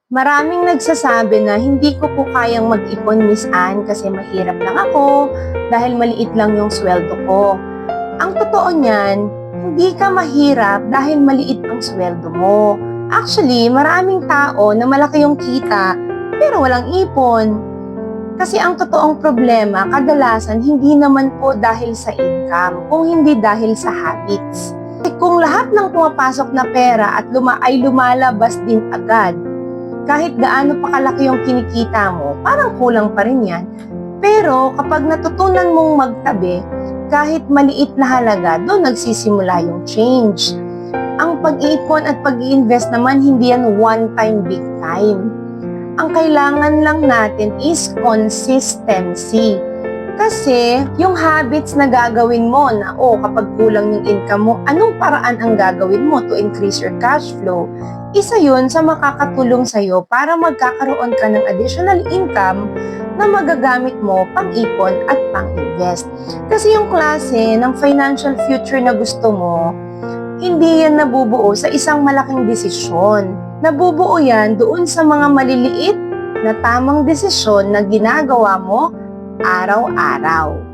Maraming nagsasabi na hindi ko po kayang mag-ipon, Miss Anne, kasi mahirap lang ako dahil maliit lang yung sweldo ko. Ang totoo niyan, hindi ka mahirap dahil maliit ang sweldo mo. Actually, maraming tao na malaki yung kita pero walang ipon. Kasi ang totoong problema, kadalasan hindi naman po dahil sa income, kung hindi dahil sa habits. Kung lahat ng pumapasok na pera at ay lumalabas din agad, kahit gaano pa kalaki yung kinikita mo, parang kulang pa rin yan. Pero kapag natutunan mong magtabi, kahit maliit na halaga, doon nagsisimula yung change. Ang pag-iipon at pag-i-invest naman, hindi yan one time, big time. Ang kailangan lang natin is consistency. Kasi yung habits na gagawin mo na, kapag kulang yung income mo, anong paraan ang gagawin mo to increase your cash flow? Isa yun sa makakatulong sa'yo para magkakaroon ka ng additional income na magagamit mo pang-ipon at pang-invest. Kasi yung klase ng financial future na gusto mo, hindi yan nabubuo sa isang malaking desisyon. Nabubuo yan doon sa mga maliliit na tamang desisyon na ginagawa mo araw-araw.